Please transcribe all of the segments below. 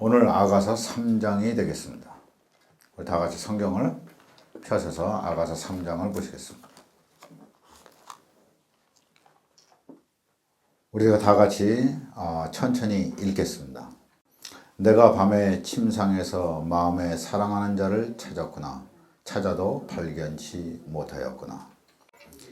오늘 아가서 3장이 되겠습니다. 우리 다 같이 성경을 펴셔서 아가서 3장을 보시겠습니다. 우리가 다 같이 천천히 읽겠습니다. 내가 밤에 침상에서 마음에 사랑하는 자를 찾았구나. 찾아도 발견치 못하였구나.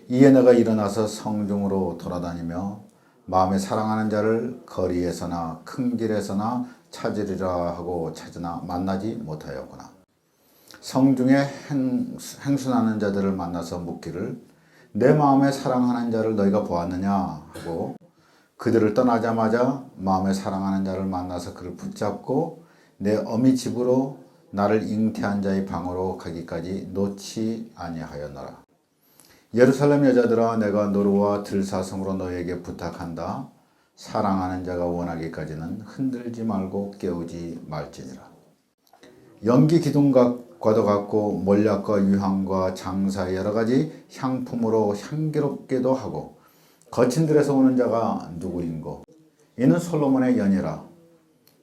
이에 내가 일어나서 성중으로 돌아다니며 마음에 사랑하는 자를 거리에서나 큰 길에서나 찾으리라 하고 찾으나 만나지 못하였구나. 성중에 행순하는 자들을 만나서 묻기를 내 마음에 사랑하는 자를 너희가 보았느냐 하고 그들을 떠나자마자 마음에 사랑하는 자를 만나서 그를 붙잡고 내 어미 집으로 나를 잉태한 자의 방으로 가기까지 놓지 아니하였노라. 예루살렘 여자들아, 내가 노루와 들사성으로 너에게 부탁한다. 사랑하는 자가 원하기까지는 흔들지 말고 깨우지 말지니라. 연기 기둥과도 같고 몰약과 유향과 장사의 여러 가지 향품으로 향기롭게도 하고 거친 들에서 오는 자가 누구인고 이는 솔로몬의 연이라.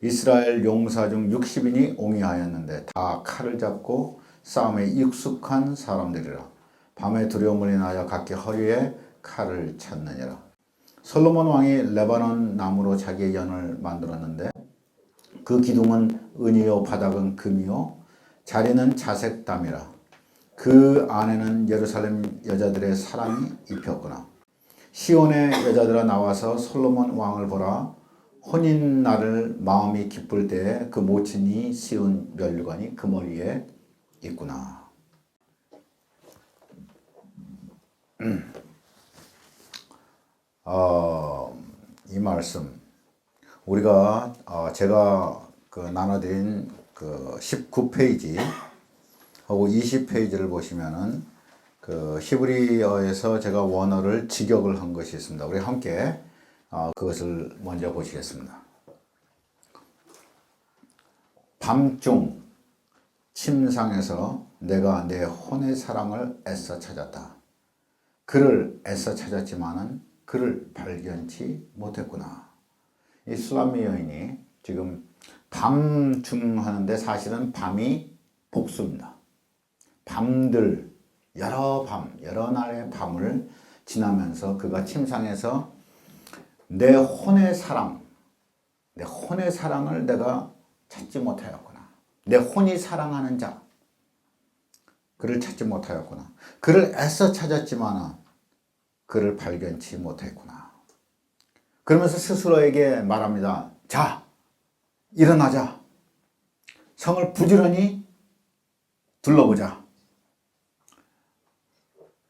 이스라엘 용사 중 60인이 옹이하였는데 다 칼을 잡고 싸움에 익숙한 사람들이라. 밤에 두려움을 인하여 각기 허리에 칼을 찾느니라. 솔로몬 왕이 레바논 나무로 자기의 연을 만들었는데 그 기둥은 은이요 바닥은 금이요 자리는 자색담이라. 그 안에는 예루살렘 여자들의 사랑이 입혔구나. 시온의 여자들아, 나와서 솔로몬 왕을 보라. 혼인 날을 마음이 기쁠 때에 그 모친이 씌운 면류관이 그 머리에 있구나. 이 말씀 우리가 제가 나눠드린 19페이지 하고 20페이지를 보시면은 히브리어에서 제가 원어를 직역을 한 것이 있습니다. 우리 함께 그것을 먼저 보시겠습니다. 밤중 침상에서 내가 내 혼의 사랑을 애써 찾았다. 그를 애써 찾았지만은 그를 발견치 못했구나. 이 술람미 여인이 지금 밤중 하는데 사실은 밤이 복수입니다. 밤들 여러 날의 밤을 지나면서 그가 침상에서 내 혼의 사랑을 내가 찾지 못하였구나. 내 혼이 사랑하는 자, 그를 찾지 못하였구나. 그를 애써 찾았지만 그를 발견치 못했구나. 그러면서 스스로에게 말합니다. 자, 일어나자. 성을 부지런히 둘러보자.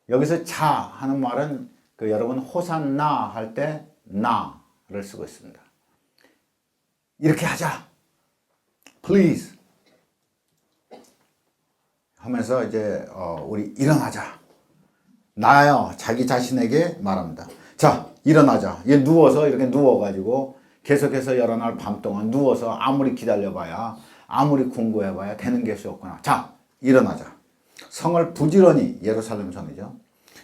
여기서 자 하는 말은 여러분 호산나 할 때 나를 쓰고 있습니다. 이렇게 하자. Please. 하면서 이제 우리 일어나자. 나요. 자기 자신에게 말합니다. 자, 일어나자. 얘 누워서 이렇게 누워가지고 계속해서 여러 날 밤 동안 누워서 아무리 기다려봐야 아무리 궁고해봐야 되는 것이 없구나. 자, 일어나자. 성을 부지런히, 예루살렘 성이죠.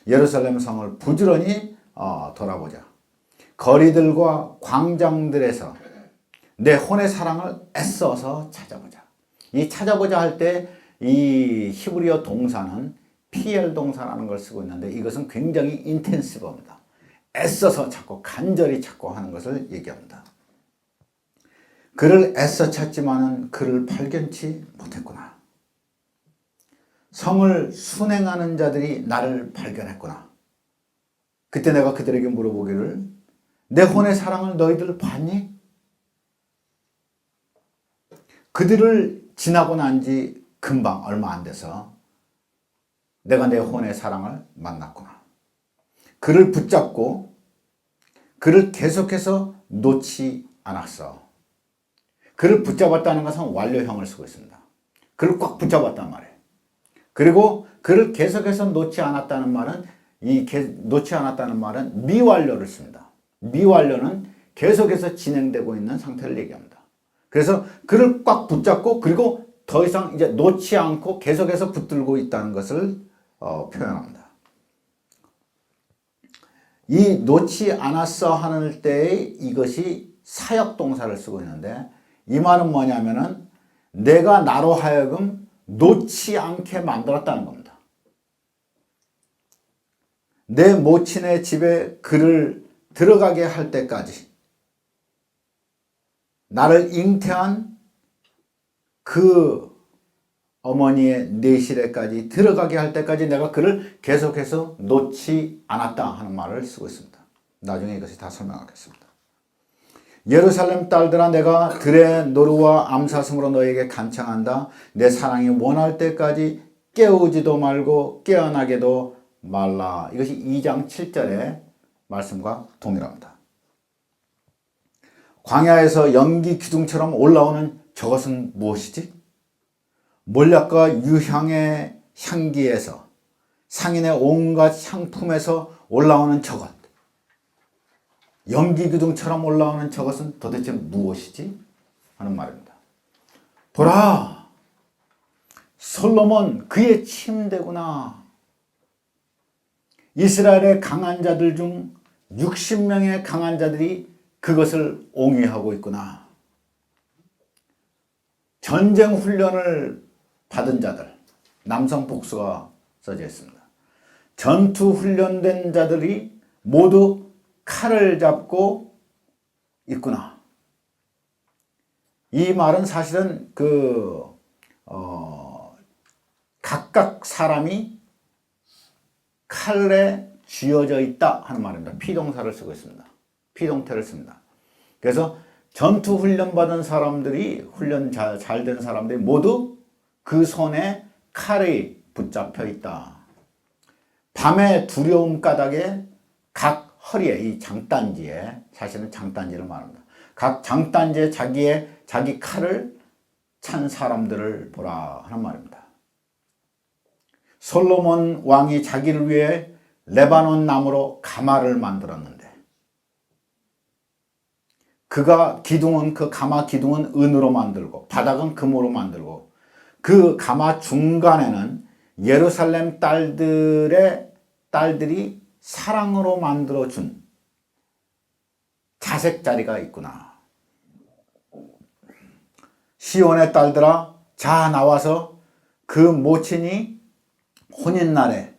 예루살렘 성을 부지런히 돌아보자. 거리들과 광장들에서 내 혼의 사랑을 애써서 찾아보자. 이 찾아보자 할 때 이 히브리어 동사는 PL 동사라는 걸 쓰고 있는데 이것은 굉장히 인텐시브합니다. 애써서 찾고 간절히 찾고 하는 것을 얘기합니다. 그를 애써 찾지만은 그를 발견치 못했구나. 성을 순행하는 자들이 나를 발견했구나. 그때 내가 그들에게 물어보기를 내 혼의 사랑을 너희들 봤니? 그들을 지나고 난 지 금방 얼마 안 돼서 내가 내 혼의 사랑을 만났구나. 그를 붙잡고 그를 계속해서 놓지 않았어. 그를 붙잡았다는 것은 완료형을 쓰고 있습니다. 그를 꽉 붙잡았단 말이에요. 그리고 그를 계속해서 놓지 않았다는 말은 놓지 않았다는 말은 미완료를 씁니다. 미완료는 계속해서 진행되고 있는 상태를 얘기합니다. 그래서 그를 꽉 붙잡고 그리고 더 이상 이제 놓지 않고 계속해서 붙들고 있다는 것을 표현합니다. 이 놓지 않았어 하는 때에 이것이 사역동사를 쓰고 있는데 이 말은 뭐냐면은 내가 나로 하여금 놓지 않게 만들었다는 겁니다. 내 모친의 집에 그를 들어가게 할 때까지, 나를 잉태한 그 어머니의 내실에까지 들어가게 할 때까지 내가 그를 계속해서 놓지 않았다 하는 말을 쓰고 있습니다. 나중에 이것이 다 설명하겠습니다. 예루살렘 딸들아, 내가 들의 노루와 암사슴으로 너에게 간청한다. 내 사랑이 원할 때까지 깨우지도 말고 깨어나게도 말라. 이것이 2장 7절의 말씀과 동일합니다. 광야에서 연기 기둥처럼 올라오는 저것은 무엇이지? 몰약과 유향의 향기에서, 상인의 온갖 향품에서 올라오는 저것, 연기 기둥처럼 올라오는 저것은 도대체 무엇이지? 하는 말입니다. 보라, 솔로몬 그의 침대구나. 이스라엘의 강한 자들 중 60명의 강한 자들이 그것을 옹이하고 있구나. 전쟁 훈련을 받은 자들, 남성 복수가 써져 있습니다. 전투 훈련된 자들이 모두 칼을 잡고 있구나. 이 말은 사실은 각각 사람이 칼에 쥐어져 있다 하는 말입니다. 피동사를 쓰고 있습니다. 피동태를 씁니다. 그래서 전투 훈련 받은 사람들이, 훈련 잘 된 사람들이 모두 그 손에 칼이 붙잡혀 있다. 밤의 두려움 가닥에 각 허리에, 이 장단지에, 사실은 장단지를 말합니다. 각 장단지에 자기 칼을 찬 사람들을 보라 하는 말입니다. 솔로몬 왕이 자기를 위해 레바논 나무로 가마를 만들었는데, 그가 기둥은, 그 가마 기둥은 은으로 만들고 바닥은 금으로 만들고, 그 가마 중간에는 예루살렘 딸들이 사랑으로 만들어준 자색 자리가 있구나. 시온의 딸들아, 자 나와서 그 모친이 혼인날에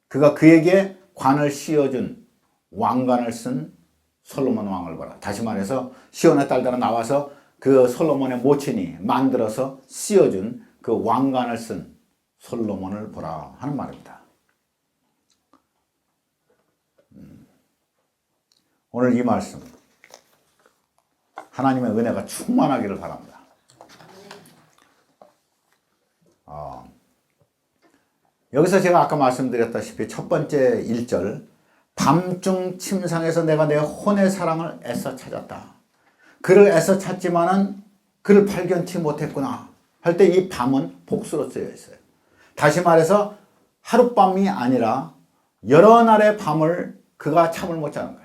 그가 그에게 관을 씌워준 왕관을 쓴 솔로몬 왕을 보라. 다시 말해서 시온의 딸들아, 나와서 그 솔로몬의 모친이 만들어서 씌워준 그 왕관을 쓴 솔로몬을 보라 하는 말입니다. 오늘 이 말씀, 하나님의 은혜가 충만하기를 바랍니다. 여기서 제가 아까 말씀드렸다시피 첫 번째 1절, 밤중 침상에서 내가 내 혼의 사랑을 애써 찾았다. 그를 애써 찾지만은 그를 발견치 못했구나 할 때 이 밤은 복수로 쓰여 있어요. 다시 말해서 하룻밤이 아니라 여러 날의 밤을 그가 잠을 못 자는 거예요.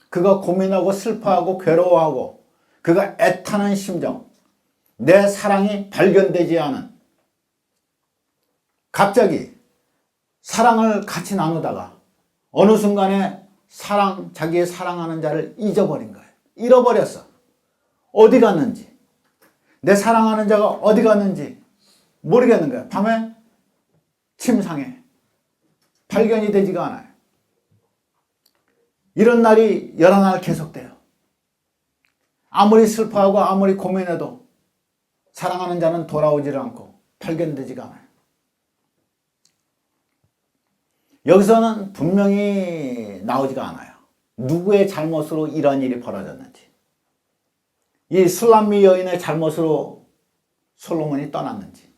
그가 고민하고 슬퍼하고 괴로워하고 그가 애타는 심정, 내 사랑이 발견되지 않은, 갑자기 사랑을 같이 나누다가 어느 순간에 자기의 사랑하는 자를 잊어버린 거예요. 잃어버렸어. 어디 갔는지, 내 사랑하는 자가 어디 갔는지 모르겠는 거예요. 밤에 침상에 발견이 되지가 않아요. 이런 날이 여러 날 계속돼요. 아무리 슬퍼하고 아무리 고민해도 사랑하는 자는 돌아오지를 않고 발견되지가 않아요. 여기서는 분명히 나오지가 않아요. 누구의 잘못으로 이런 일이 벌어졌는지. 이 술람미 여인의 잘못으로 솔로몬이 떠났는지,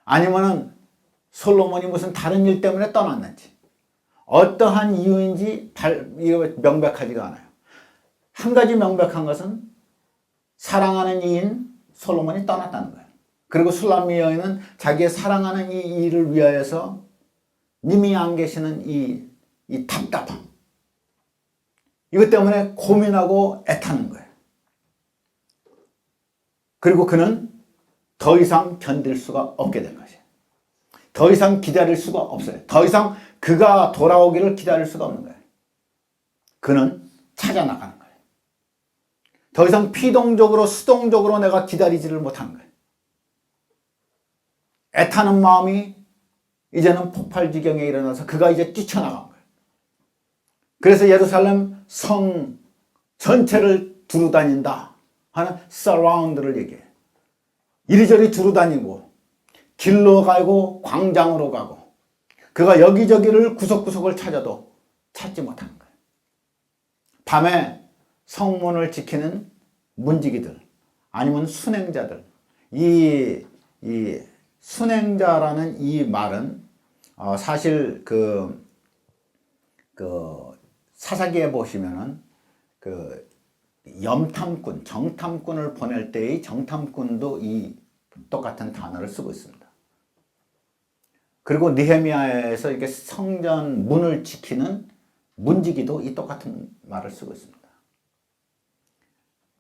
아니면은 솔로몬이 무슨 다른 일 때문에 떠났는지, 어떠한 이유인지 명백하지가 않아요. 한 가지 명백한 것은 사랑하는 이인 솔로몬이 떠났다는 거예요. 그리고 술람미 여인은 자기의 사랑하는 이 일을 위하여서 님이 안 계시는 이 답답함, 이것 때문에 고민하고 애타는 거예요. 그리고 그는 더 이상 견딜 수가 없게 된 것이에요. 더 이상 기다릴 수가 없어요. 더 이상 그가 돌아오기를 기다릴 수가 없는 거예요. 그는 찾아나가는 거예요. 더 이상 피동적으로 수동적으로 내가 기다리지를 못한 거예요. 애타는 마음이 이제는 폭발 지경에 일어나서 그가 이제 뛰쳐나간 거예요. 그래서 예루살렘 성 전체를 두루 다닌다 하는 서라운드를 얘기해요. 이리저리 두루 다니고 길로 가고 광장으로 가고 그가 여기저기를 구석구석을 찾아도 찾지 못한 거예요. 밤에 성문을 지키는 문지기들 아니면 순행자들, 이 순행자라는 이 말은 사실 그 사사기에 보시면은 그 염탐꾼, 정탐꾼을 보낼 때의 정탐꾼도 이 똑같은 단어를 쓰고 있습니다. 그리고 느헤미야에서 이렇게 성전 문을 지키는 문지기도 이 똑같은 말을 쓰고 있습니다.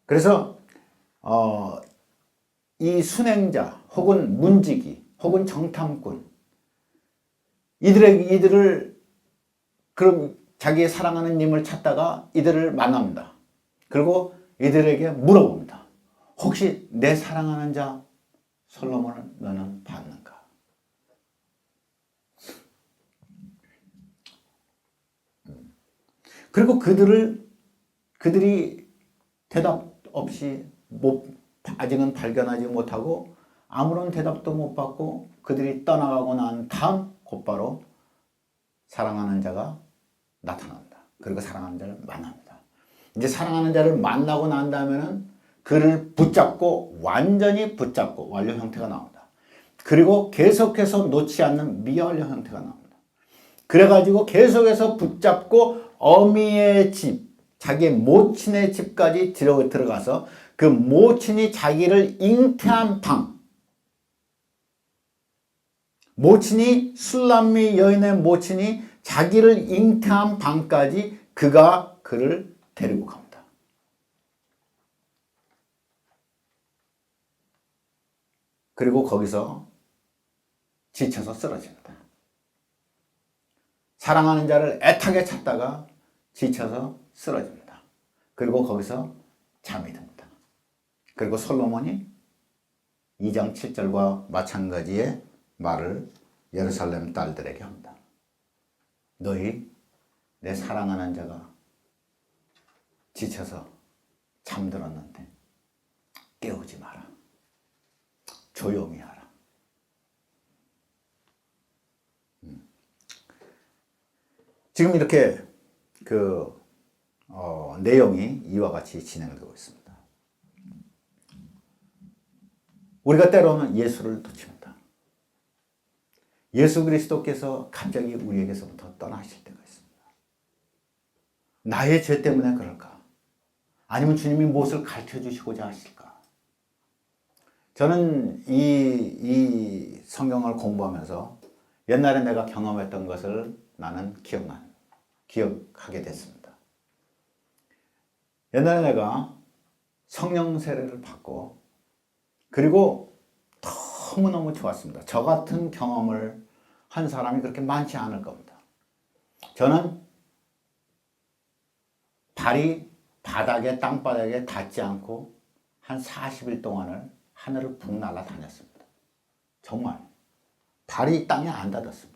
그래서 이 순행자 혹은 문지기 혹은 정탐꾼 이들을 그럼 자기의 사랑하는 님을 찾다가 이들을 만납니다. 그리고 이들에게 물어봅니다. 혹시 내 사랑하는 자 솔로몬을 너는 봤는가? 그리고 그들이 대답 없이 아직은 발견하지 못하고 아무런 대답도 못 받고 그들이 떠나가고 난 다음 곧바로 사랑하는 자가 나타납니다. 그리고 사랑하는 자를 만납니다. 이제 사랑하는 자를 만나고 난 다음에는 그를 붙잡고 완전히 붙잡고 완료 형태가 나옵니다. 그리고 계속해서 놓지 않는 미완료 형태가 나옵니다. 그래가지고 계속해서 붙잡고 어미의 집, 자기의 모친의 집까지 들어가서 그 모친이 자기를 잉태한 방, 모친이 술람미 여인의 모친이 자기를 잉태한 방까지 그를 데리고 갑니다. 그리고 거기서 지쳐서 쓰러집니다. 사랑하는 자를 애타게 찾다가 지쳐서 쓰러집니다. 그리고 거기서 잠이 듭니다. 그리고 솔로몬이 2장 7절과 마찬가지의 말을 예루살렘 딸들에게 합니다. 너희 내 사랑하는 자가 지쳐서 잠들었는데 깨우지 마라. 조용히 하라. 지금 이렇게 내용이 이와 같이 진행되고 있습니다. 우리가 때로는 예수를 놓칩니다. 예수 그리스도께서 갑자기 우리에게서부터 떠나실 때가 있습니다. 나의 죄 때문에 그럴까? 아니면 주님이 무엇을 가르쳐 주시고자 하실까? 저는 이 성경을 공부하면서 옛날에 내가 경험했던 것을 나는 기억하게 됐습니다. 옛날에 내가 성령 세례를 받고 그리고 너무너무 좋았습니다. 저 같은 경험을 한 사람이 그렇게 많지 않을 겁니다. 저는 발이 바닥에 땅바닥에 닿지 않고 한 40일 동안을 하늘을 붕 날아다녔습니다. 정말 발이 땅에 안 닿았습니다.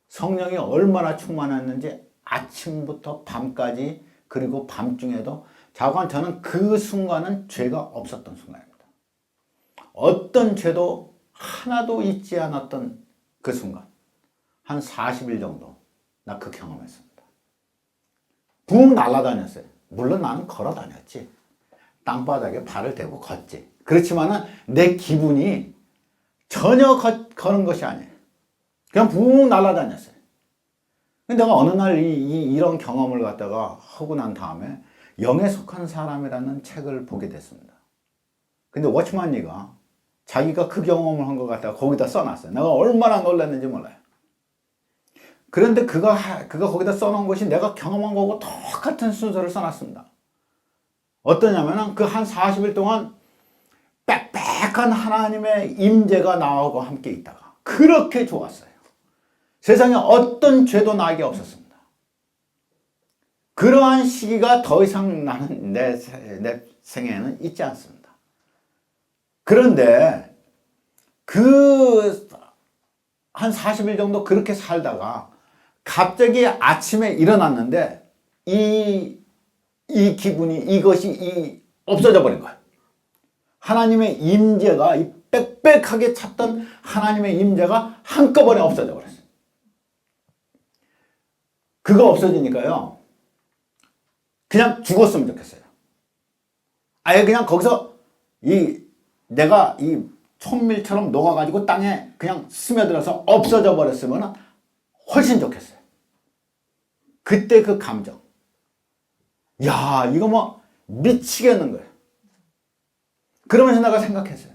성령이 얼마나 충만했는지 아침부터 밤까지 그리고 밤중에도 자관 저는 그 순간은 죄가 없었던 순간입니다. 어떤 죄도 하나도 있지 않았던 그 순간 한 40일 정도 나 그 경험했습니다. 붕 날아다녔어요. 물론 나는 걸어 다녔지. 땅바닥에 발을 대고 걷지. 그렇지만은 내 기분이 전혀 거는 것이 아니에요. 그냥 붕 날아다녔어요. 근데 내가 어느 날 이런 경험을 갖다가 하고 난 다음에 영에 속한 사람이라는 책을 보게 됐습니다. 근데 워치만 리가 자기가 그 경험을 한 것 갖다가 거기다 써놨어요. 내가 얼마나 놀랐는지 몰라요. 그런데 그가 거기다 써놓은 것이 내가 경험한 거하고 똑같은 순서를 써놨습니다. 어떠냐면은 그 한 40일 동안 빽빽한 하나님의 임재가 나하고 함께 있다가 그렇게 좋았어요. 세상에 어떤 죄도 나에게 없었습니다. 그러한 시기가 더 이상 나는 내 생에는 있지 않습니다. 그런데 한 40일 정도 그렇게 살다가 갑자기 아침에 일어났는데 이 기분이, 이것이 없어져 버린 거예요. 하나님의 임재가, 이 빽빽하게 찼던 하나님의 임재가 한꺼번에 없어져 버렸어요. 그거 없어지니까요, 그냥 죽었으면 좋겠어요. 아예 그냥 거기서 내가 이 천밀처럼 녹아가지고 땅에 그냥 스며들어서 없어져 버렸으면 훨씬 좋겠어요. 그때 그 감정, 야, 이거 뭐 미치겠는 거예요. 그러면서 내가 생각했어요.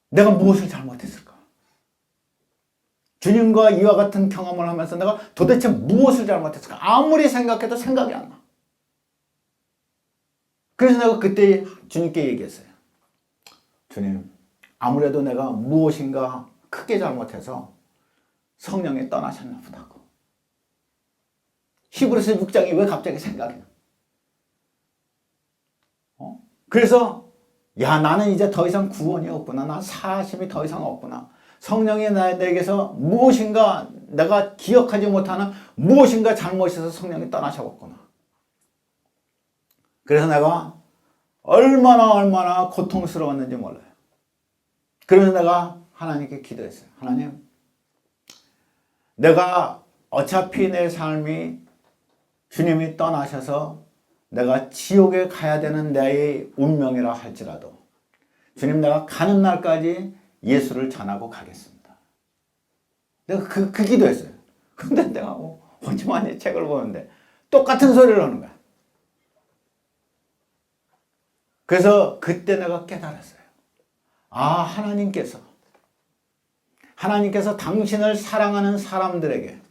내가 무엇을 잘못했을까? 주님과 이와 같은 경험을 하면서 내가 도대체 무엇을 잘못했을까? 아무리 생각해도 생각이 안 나. 그래서 내가 그때 주님께 얘기했어요. 주님, 아무래도 내가 무엇인가 크게 잘못해서 성령이 떠나셨나 보다고. 히브리서 6장이 왜 갑자기 생각이 나? 그래서 나는 이제 더 이상 구원이 없구나. 나 사심이 더 이상 없구나. 성령이 내게서 무엇인가 내가 기억하지 못하는 무엇인가 잘못해서 성령이 떠나셨구나. 그래서 내가 얼마나 고통스러웠는지 몰라요. 그래서 내가 하나님께 기도했어요. 하나님, 내가 어차피 내 삶이 주님이 떠나셔서 내가 지옥에 가야 되는 내 운명이라 할지라도 주님, 내가 가는 날까지 예수를 전하고 가겠습니다. 내가 그 기도했어요. 근데 내가 오지만이 책을 보는데 똑같은 소리를 하는 거야. 그래서 그때 내가 깨달았어요. 하나님께서 당신을 사랑하는 사람들에게,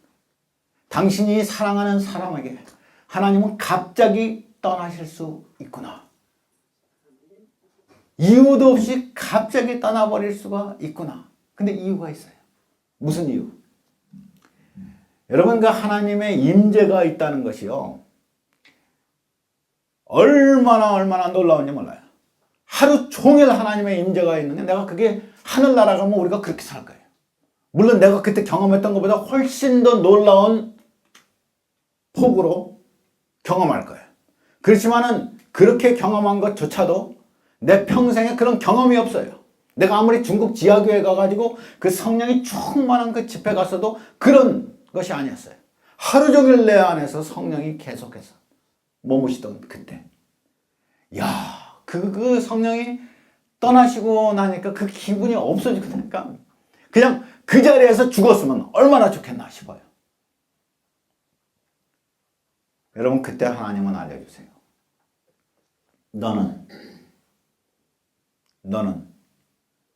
당신이 사랑하는 사람에게 하나님은 갑자기 떠나실 수 있구나. 이유도 없이 갑자기 떠나버릴 수가 있구나. 근데 이유가 있어요. 무슨 이유? 여러분, 그 하나님의 임재가 있다는 것이요, 얼마나 놀라운지 몰라요. 하루 종일 하나님의 임재가 있는데 내가 그게 하늘나라 가면 우리가 그렇게 살 거예요. 물론 내가 그때 경험했던 것보다 훨씬 더 놀라운 폭으로 경험할 거예요. 그렇지만은 그렇게 경험한 것조차도 내 평생에 그런 경험이 없어요. 내가 아무리 중국 지하교회 가가지고 그 성령이 충만한 그 집회 갔어도 그런 것이 아니었어요. 하루 종일 내 안에서 성령이 계속해서 머무시던 그때, 그 성령이 떠나시고 나니까 그 기분이 없어지고 나니까 그냥 그 자리에서 죽었으면 얼마나 좋겠나 싶어요. 여러분, 그때 하나님은 알려주세요. 너는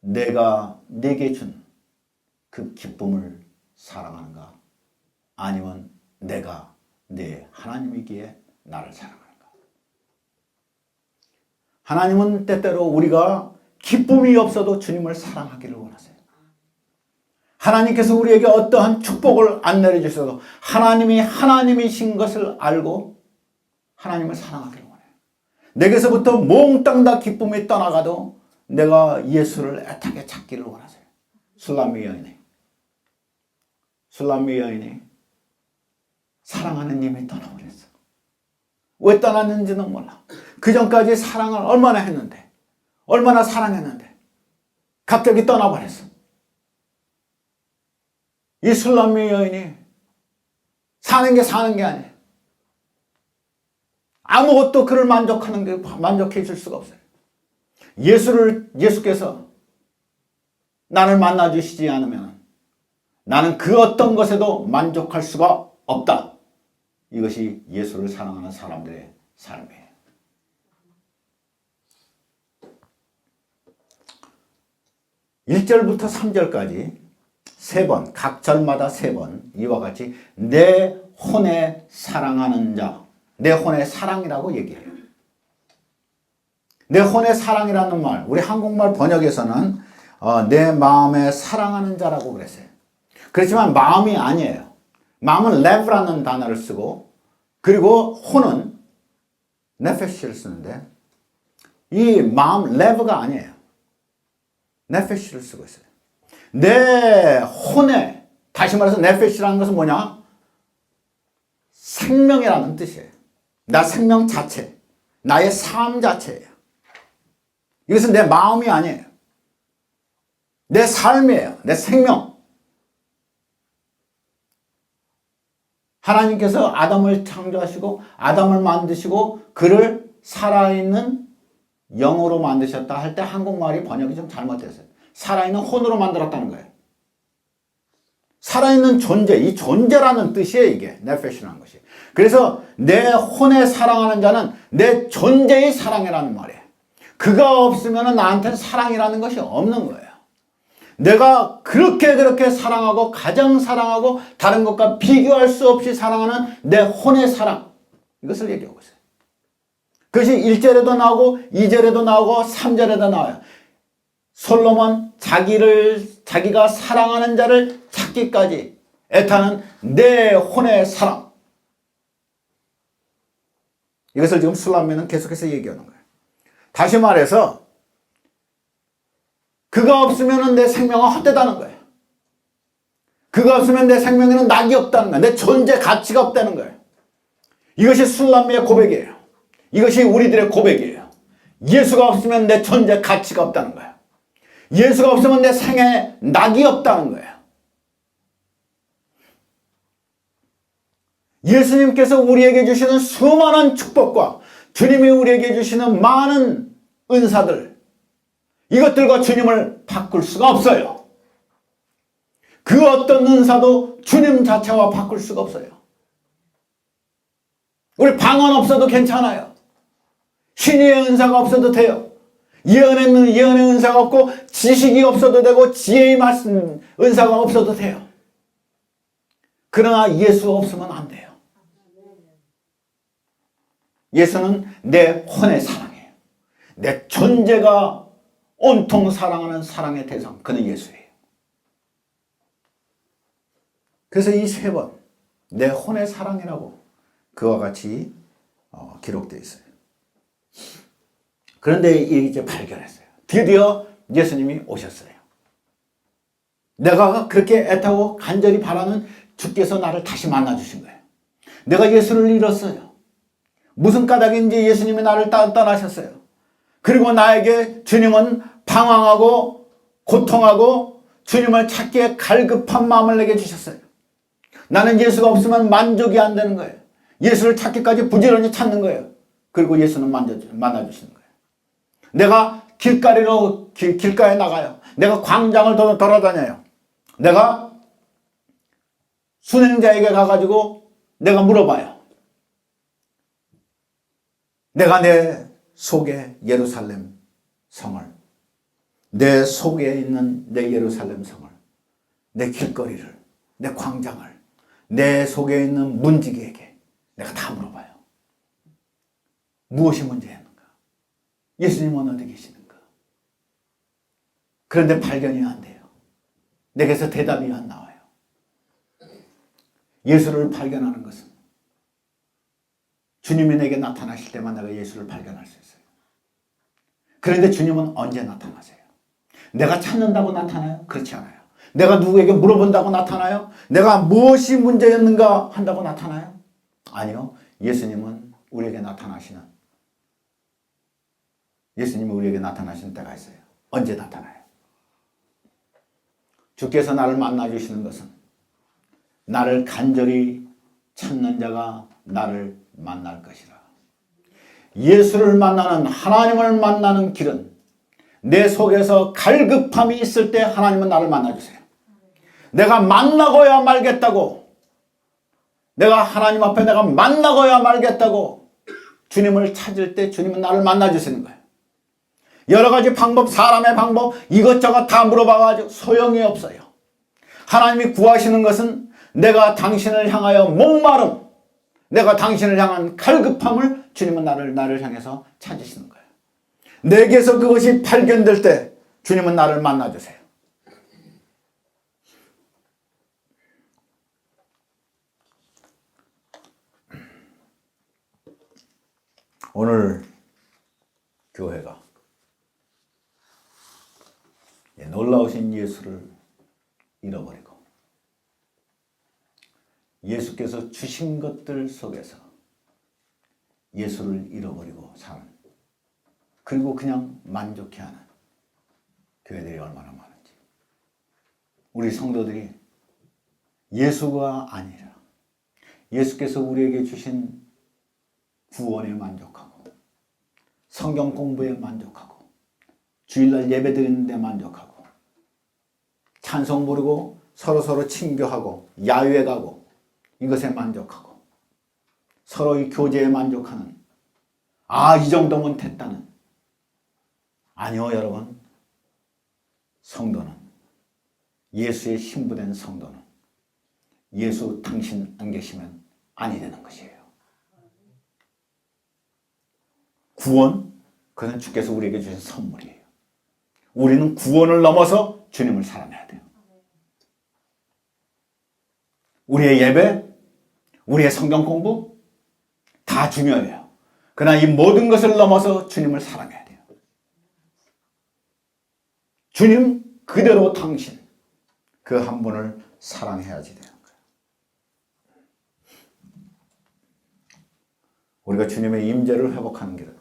내가 네게 준 그 기쁨을 사랑하는가? 아니면 내가 네 하나님이기에 나를 사랑하는가? 하나님은 때때로 우리가 기쁨이 없어도 주님을 사랑하기를 원하세요. 하나님께서 우리에게 어떠한 축복을 안 내려주셔도 하나님이 하나님이신 것을 알고 하나님을 사랑하기를 원해요. 내게서부터 몽땅 다 기쁨이 떠나가도 내가 예수를 애타게 찾기를 원하세요. 술람미 여인이 사랑하는 님이 떠나버렸어. 왜 떠났는지는 몰라. 그 전까지 사랑을 얼마나 했는데, 얼마나 사랑했는데 갑자기 떠나버렸어. 이 술람미 여인이 사는 게 아니에요. 아무것도 그를 만족해 줄 수가 없어요. 예수께서 나를 만나 주시지 않으면 나는 그 어떤 것에도 만족할 수가 없다. 이것이 예수를 사랑하는 사람들의 삶이에요. (1절부터) (3절까지) 세 번, 각 절마다 세 번 이와 같이 내 혼에 사랑하는 자, 내 혼의 사랑이라고 얘기해요. 내 혼의 사랑이라는 말, 우리 한국말 번역에서는 내 마음에 사랑하는 자라고 그랬어요. 그렇지만 마음이 아니에요. 마음은 love라는 단어를 쓰고 그리고 혼은 네페시를 쓰는데 이 마음 레브가 아니에요. 네페시를 쓰고 있어요. 내 혼에, 다시 말해서 네페시라는 것은 뭐냐? 생명이라는 뜻이에요. 나 생명 자체, 나의 삶 자체예요. 이것은 내 마음이 아니에요. 내 삶이에요. 내 생명. 하나님께서 아담을 창조하시고 아담을 만드시고 그를 살아있는 영으로 만드셨다 할 때 한국말이 번역이 좀 잘못됐어요. 살아있는 혼으로 만들었다는 거예요. 살아있는 존재, 이 존재라는 뜻이에요. 이게 네페시라는 것이. 그래서 내 혼에 사랑하는 자는 내 존재의 사랑이라는 말이에요. 그가 없으면 나한테는 사랑이라는 것이 없는 거예요. 내가 그렇게 사랑하고 가장 사랑하고 다른 것과 비교할 수 없이 사랑하는 내 혼의 사랑, 이것을 얘기하고 있어요. 그것이 1절에도 나오고 2절에도 나오고 3절에도 나와요. 솔로몬 자기가 사랑하는 자를 찾기까지 애타는 내 혼의 사랑. 이것을 지금 술람미는 계속해서 얘기하는 거예요. 다시 말해서 그가 없으면 내 생명은 헛되다는 거예요. 그가 없으면 내 생명에는 낙이 없다는 거예요. 내 존재 가치가 없다는 거예요. 이것이 술람미의 고백이에요. 이것이 우리들의 고백이에요. 예수가 없으면 내 존재 가치가 없다는 거예요. 예수가 없으면 내 생에 낙이 없다는 거예요. 예수님께서 우리에게 주시는 수많은 축복과 주님이 우리에게 주시는 많은 은사들, 이것들과 주님을 바꿀 수가 없어요. 그 어떤 은사도 주님 자체와 바꿀 수가 없어요. 우리 방언 없어도 괜찮아요. 신의의 은사가 없어도 돼요. 예언의 은사가 없고 지식이 없어도 되고 지혜의 말씀 은사가 없어도 돼요. 그러나 예수 없으면 안 돼요. 예수는 내 혼의 사랑이에요. 내 존재가 온통 사랑하는 사랑의 대상, 그는 예수예요. 그래서 이 세 번 내 혼의 사랑이라고 그와 같이 기록되어 있어요. 그런데 이제 발견했어요. 드디어 예수님이 오셨어요. 내가 그렇게 애타고 간절히 바라는 주께서 나를 다시 만나주신 거예요. 내가 예수를 잃었어요. 무슨 까닭인지 예수님이 나를 떠나셨어요. 그리고 나에게 주님은 방황하고 고통하고 주님을 찾기에 갈급한 마음을 내게 주셨어요. 나는 예수가 없으면 만족이 안 되는 거예요. 예수를 찾기까지 부지런히 찾는 거예요. 그리고 예수는 만나주시는 거예요. 내가 길가에 나가요. 내가 광장을 돌아다녀요. 내가 순행자에게 가가지고 내가 물어봐요. 내가 내 속에 예루살렘 성을, 내 속에 있는 내 예루살렘 성을, 내 길거리를, 내 광장을, 내 속에 있는 문지기에게 내가 다 물어봐요. 무엇이 문제였는가? 예수님은 어디 계시는가? 그런데 발견이 안 돼요. 내게서 대답이 안 나와요. 예수를 발견하는 것은 주님이 내게 나타나실 때만 내가 예수를 발견할 수 있어요. 그런데 주님은 언제 나타나세요? 내가 찾는다고 나타나요? 그렇지 않아요. 내가 누구에게 물어본다고 나타나요? 내가 무엇이 문제였는가 한다고 나타나요? 아니요. 예수님이 우리에게 나타나시는 때가 있어요. 언제 나타나요? 주께서 나를 만나주시는 것은 나를 간절히 찾는 자가 나를 만날 것이라. 예수를 만나는, 하나님을 만나는 길은 내 속에서 갈급함이 있을 때 하나님은 나를 만나주세요. 내가 만나고야 말겠다고, 내가 하나님 앞에 내가 만나고야 말겠다고 주님을 찾을 때 주님은 나를 만나주시는 거예요. 여러 가지 방법, 사람의 방법 이것저것 다 물어봐가지고 소용이 없어요. 하나님이 구하시는 것은 내가 당신을 향하여 목마름, 내가 당신을 향한 갈급함을 주님은 나를 향해서 찾으시는 거예요. 내게서 그것이 발견될 때 주님은 나를 만나주세요. 오늘 교회가 놀라우신 예수를 잃어버리고 예수께서 주신 것들 속에서 예수를 잃어버리고 사는, 그리고 그냥 만족해하는 교회들이 얼마나 많은지. 우리 성도들이 예수가 아니라 예수께서 우리에게 주신 구원에 만족하고 성경 공부에 만족하고 주일날 예배 드리는 데 만족하고 찬송 부르고 서로서로 친교하고 야유회 가고 이것에 만족하고 서로의 교제에 만족하는, 이 정도면 됐다는. 아니요, 여러분. 성도는, 예수의 신부된 성도는 예수 당신 안 계시면 아니 되는 것이에요. 구원, 그것은 주께서 우리에게 주신 선물이에요. 우리는 구원을 넘어서 주님을 사랑해야 돼요. 우리의 예배, 우리의 성경 공부 다 중요해요. 그러나 이 모든 것을 넘어서 주님을 사랑해야 돼요. 주님 그대로 당신, 그 한 분을 사랑해야지 되는 거예요. 우리가 주님의 임재를 회복하는 길은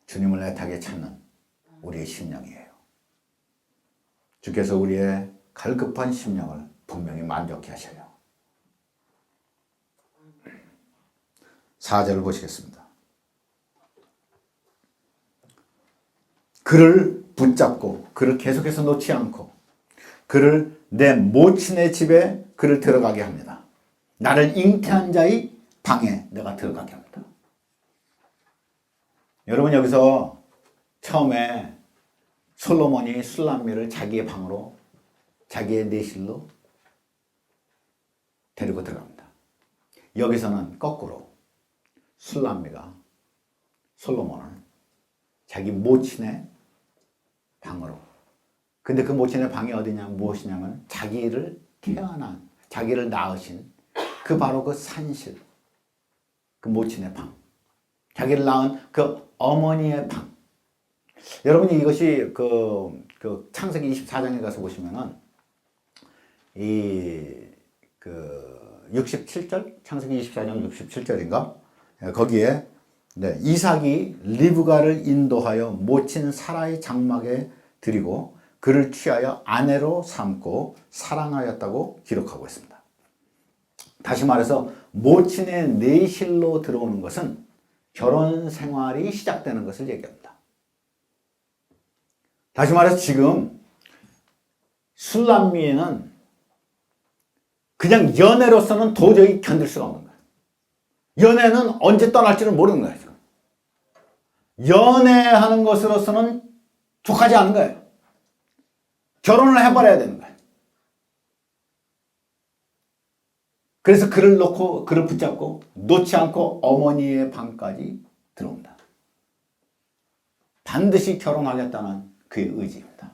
주님을 애타게 찾는 우리의 심령이에요. 주께서 우리의 갈급한 심령을 분명히 만족케 하셔요. 4절을 보시겠습니다. 그를 붙잡고 그를 계속해서 놓지 않고 그를 내 모친의 집에 그를 들어가게 합니다. 나를 잉태한 자의 방에 내가 들어가게 합니다. 여러분, 여기서 처음에 솔로몬이 술람미를 자기의 방으로, 자기의 내실로 데리고 들어갑니다. 여기서는 거꾸로 술람미가 솔로몬을 자기 모친의 방으로, 근데 그 모친의 방이 어디냐, 무엇이냐면 자기를 태어난, 자기를 낳으신 그 바로 그 산실, 그 모친의 방, 자기를 낳은 그 어머니의 방. 여러분이 이것이 그 창세기 24장에 가서 보시면은 이 67절, 창세기 24장 67절인가? 거기에 이삭이 리브가를 인도하여 모친 사라의 장막에 드리고 그를 취하여 아내로 삼고 사랑하였다고 기록하고 있습니다. 다시 말해서 모친의 내실로 들어오는 것은 결혼 생활이 시작되는 것을 얘기합니다. 다시 말해서 지금 술람미에는 그냥 연애로서는 도저히 견딜 수가 없는 거예요. 연애는 언제 떠날지를 모르는 거예요. 지금. 연애하는 것으로서는 족하지 않은 거예요. 결혼을 해버려야 되는 거예요. 그래서 그를 놓고, 그를 붙잡고 놓지 않고 어머니의 방까지 들어옵니다. 반드시 결혼하겠다는 그의 의지입니다.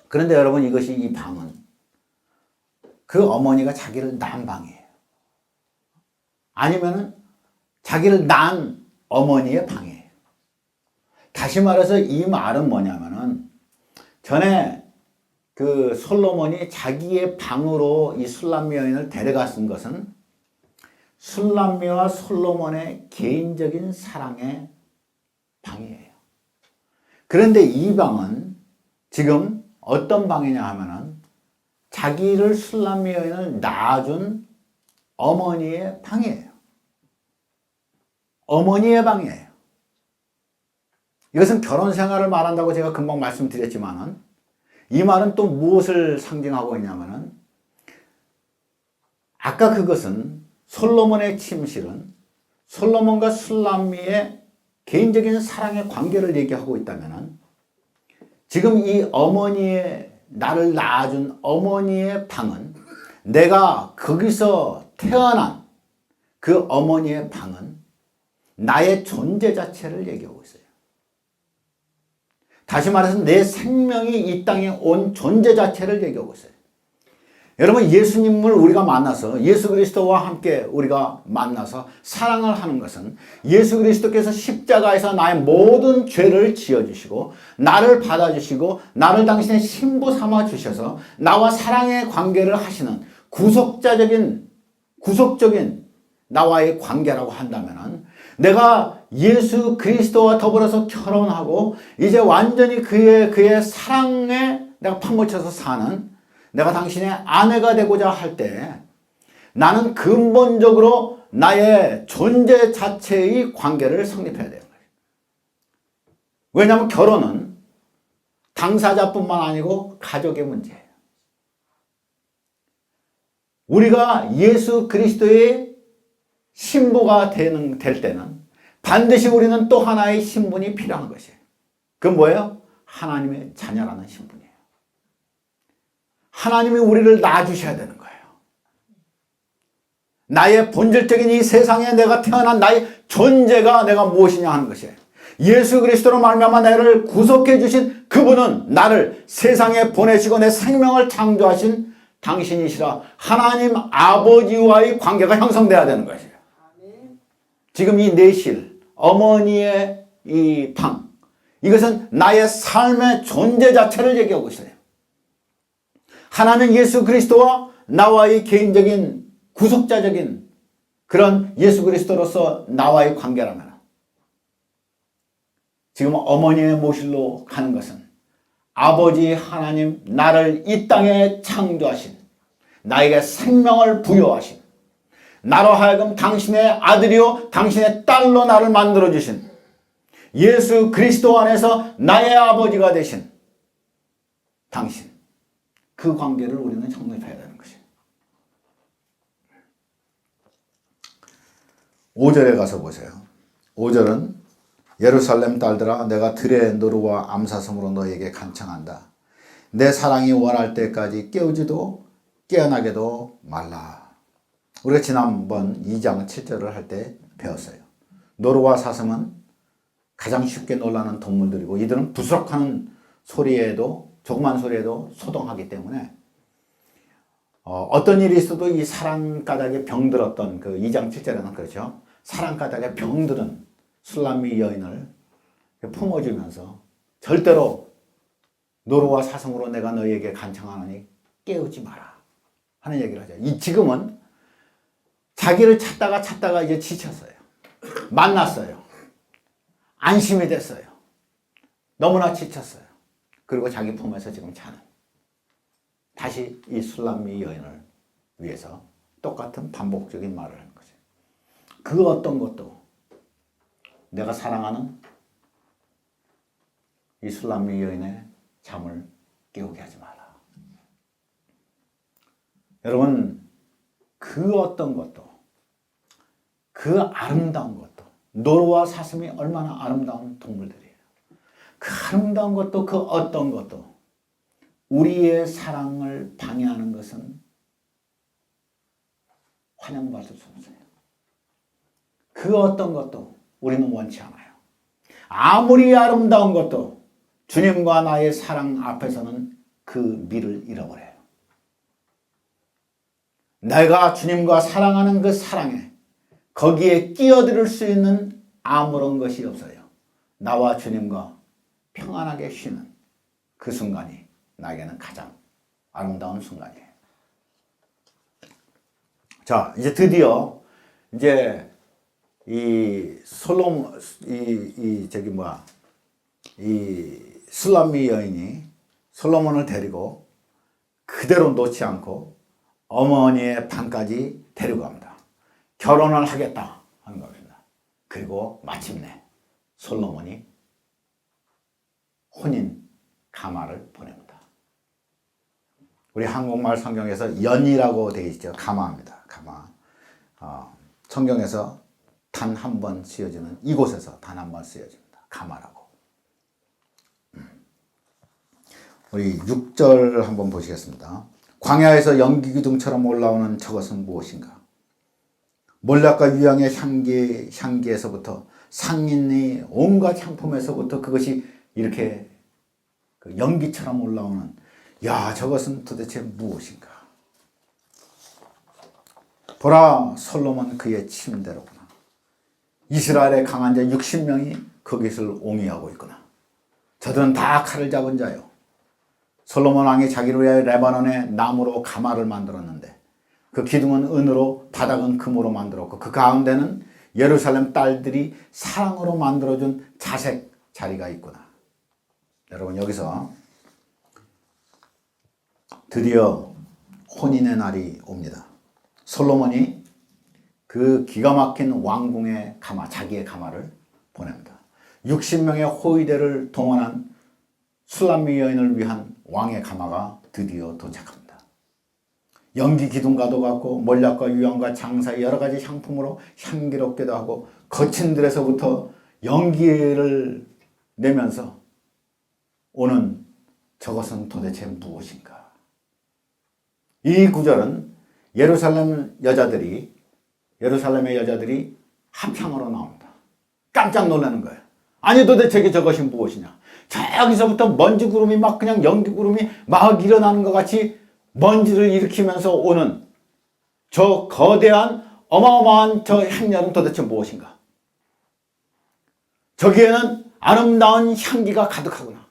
그런데 여러분, 이 방은 그 어머니가 자기를 낳은 방이에요. 아니면은 자기를 낳은 어머니의 방이에요. 다시 말해서 이 말은 뭐냐면은 전에 그 솔로몬이 자기의 방으로 이 술람미 여인을 데려갔은 것은 술람미와 솔로몬의 개인적인 사랑의 방이에요. 그런데 이 방은 지금 어떤 방이냐 하면은 자기를 술람미 여인을 낳아준 어머니의 방이에요. 어머니의 방이에요. 이것은 결혼 생활을 말한다고 제가 금방 말씀드렸지만은 이 말은 또 무엇을 상징하고 있냐면은 아까 그것은 솔로몬의 침실은 솔로몬과 술람미의 개인적인 사랑의 관계를 얘기하고 있다면은 지금 이 어머니의, 나를 낳아준 어머니의 방은, 내가 거기서 태어난 그 어머니의 방은 나의 존재 자체를 얘기하고 있어요. 다시 말해서 내 생명이 이 땅에 온 존재 자체를 얘기하고 있어요. 여러분, 예수님을 우리가 만나서 예수 그리스도와 함께 우리가 만나서 사랑을 하는 것은 예수 그리스도께서 십자가에서 나의 모든 죄를 지어주시고 나를 받아주시고 나를 당신의 신부 삼아 주셔서 나와 사랑의 관계를 하시는 구속적인 나와의 관계라고 한다면, 내가 예수 그리스도와 더불어서 결혼하고 이제 완전히 그의 사랑에 내가 파묻혀서 사는, 내가 당신의 아내가 되고자 할 때 나는 근본적으로 나의 존재 자체의 관계를 성립해야 되는 거예요. 왜냐하면 결혼은 당사자뿐만 아니고 가족의 문제예요. 우리가 예수 그리스도의 신부가 될 때는 반드시 우리는 또 하나의 신분이 필요한 것이에요. 그건 뭐예요? 하나님의 자녀라는 신분이에요. 하나님이 우리를 낳아주셔야 되는 거예요. 나의 본질적인 이 세상에 내가 태어난 나의 존재가 내가 무엇이냐 하는 것이에요. 예수 그리스도로 말미암아 나를 구속해 주신 그분은 나를 세상에 보내시고 내 생명을 창조하신 당신이시라 하나님 아버지와의 관계가 형성돼야 되는 것이에요. 지금 이 내실, 어머니의 이 방, 이것은 나의 삶의 존재 자체를 얘기하고 있어요. 하나님 예수 그리스도와 나와의 개인적인 구속자적인 그런 예수 그리스도로서 나와의 관계라면, 지금 어머니의 모실로 가는 것은 아버지 하나님, 나를 이 땅에 창조하신, 나에게 생명을 부여하신, 나로 하여금 당신의 아들이요 당신의 딸로 나를 만들어주신 예수 그리스도 안에서 나의 아버지가 되신 당신, 그 관계를 우리는 성립해야 되는 것이에요. 5절에 가서 보세요. 5절은 예루살렘 딸들아 내가 들의 노루와 암사슴으로 너에게 간청한다. 내 사랑이 원할 때까지 깨우지도 깨어나게도 말라. 우리가 지난번 2장 7절을 할 때 배웠어요. 노루와 사슴은 가장 쉽게 놀라는 동물들이고 이들은 부스럭하는 소리에도, 조그만 소리에도 소동하기 때문에 어떤 일이 있어도 이 사랑가닥에 병들었던 그 2장 7절에는 그렇죠. 사랑가닥에 병들은 술람미 여인을 품어주면서 절대로 노루와 사슴으로 내가 너희에게 간청하노니 깨우지 마라 하는 얘기를 하죠. 지금은 자기를 찾다가 이제 지쳤어요. 만났어요. 안심이 됐어요. 너무나 지쳤어요. 그리고 자기 품에서 지금 자는, 다시 이 술람미 여인을 위해서 똑같은 반복적인 말을 하는 거죠. 그 어떤 것도 내가 사랑하는 이 술람미 여인의 잠을 깨우게 하지 마라. 여러분, 그 어떤 것도, 그 아름다운 것도, 노루와 사슴이 얼마나 아름다운 동물들이에요. 그 아름다운 것도, 그 어떤 것도 우리의 사랑을 방해하는 것은 환영받을 수 없어요. 그 어떤 것도 우리는 원치 않아요. 아무리 아름다운 것도 주님과 나의 사랑 앞에서는 그 미를 잃어버려요. 내가 주님과 사랑하는 그 사랑에, 거기에 끼어들 수 있는 아무런 것이 없어요. 나와 주님과 평안하게 쉬는 그 순간이 나에게는 가장 아름다운 순간이에요. 자, 이제 드디어 이제 이 술람미 여인이 솔로몬을 데리고 그대로 놓지 않고 어머니의 방까지 데리고 갑니다. 결혼을 하겠다 하는 겁니다. 그리고 마침내 솔로몬이 혼인 가마를 보냅니다. 우리 한국말 성경에서 연이라고 되어 있죠. 가마입니다. 가마. 성경에서 단 한 번 쓰여지는, 이곳에서 단 한 번 쓰여집니다. 가마라고. 우리 6절 한번 보시겠습니다. 광야에서 연기기둥처럼 올라오는 저것은 무엇인가? 몰락과 유향의 향기에서부터 상인의 온갖 향품에서부터 그것이 이렇게 연기처럼 올라오는, 야, 저것은 도대체 무엇인가? 보라, 솔로몬 그의 침대로구나. 이스라엘의 강한 자 60명이 그 것을 옹이하고 있구나. 저들은 다 칼을 잡은 자요. 솔로몬 왕이 자기를 위해 레바논의 나무로 가마를 만들었는데 그 기둥은 은으로 바닥은 금으로 만들었고 그 가운데는 예루살렘 딸들이 사랑으로 만들어준 자색 자리가 있구나. 여러분, 여기서 드디어 혼인의 날이 옵니다. 솔로몬이 그 기가 막힌 왕궁의 가마, 자기의 가마를 보냅니다. 60명의 호위대를 동원한 술람미 여인을 위한 왕의 가마가 드디어 도착합니다. 연기 기둥과도 같고 몰약과 유황과 장사 여러 가지 향품으로 향기롭기도 하고 거친 들에서부터 연기를 내면서 오는 저것은 도대체 무엇인가? 이 구절은 예루살렘의 여자들이 합창으로 나옵니다. 깜짝 놀라는 거예요. 아니 도대체 저것이 무엇이냐? 저기서부터 먼지 구름이 막 그냥 연기 구름이 막 일어나는 것 같이 먼지를 일으키면서 오는 저 거대한 어마어마한 저 행렬은 도대체 무엇인가? 저기에는 아름다운 향기가 가득하구나.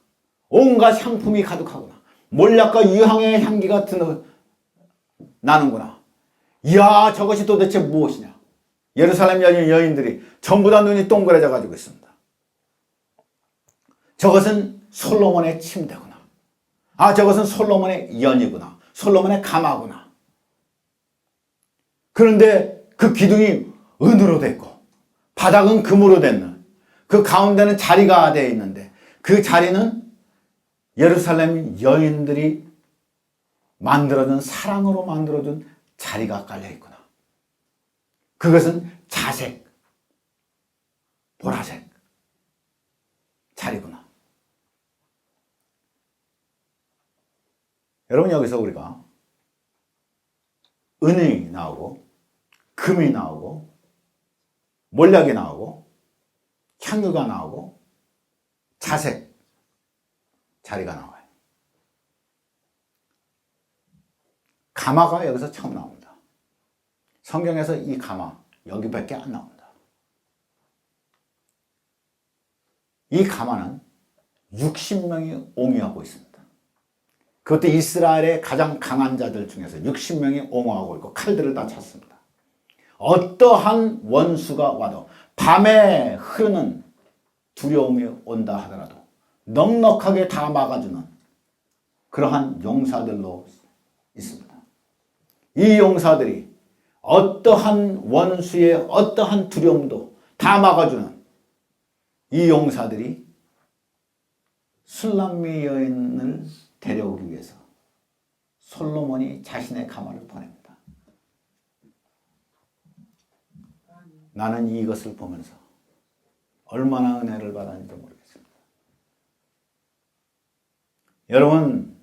온갖 향품이 가득하구나. 몰약과 유향의 향기가 나는구나. 이야, 저것이 도대체 무엇이냐? 예루살렘 여인들이 전부 다 눈이 동그래져 가지고 있습니다. 저것은 솔로몬의 침대구나. 아, 저것은 솔로몬의 연이구나. 솔로몬의 가마구나. 그런데 그 기둥이 은으로 됐고 바닥은 금으로 됐는 그 가운데는 자리가 되어 있는데 그 자리는 예루살렘 여인들이 만들어준 사랑으로 만들어준 자리가 깔려 있구나. 그것은 자색, 보라색 자리구나. 여러분, 여기서 우리가 은이 나오고 금이 나오고 몰약이 나오고 향유가 나오고 자색 자리가 나와요. 가마가 여기서 처음 나옵니다. 성경에서 이 가마 여기밖에 안 나옵니다. 이 가마는 60명이 옹이하고 있습니다. 그것도 이스라엘의 가장 강한 자들 중에서 60명이 옹호하고 있고 칼들을 다 찼습니다. 어떠한 원수가 와도 밤에 흐르는 두려움이 온다 하더라도 넉넉하게 다 막아주는 그러한 용사들로 있습니다. 이 용사들이 어떠한 원수의 어떠한 두려움도 다 막아주는 이 용사들이 술람미 여인을 데려오기 위해서 솔로몬이 자신의 가마를 보냅니다. 나는 이것을 보면서 얼마나 은혜를 받았는지 모르겠습니다. 여러분,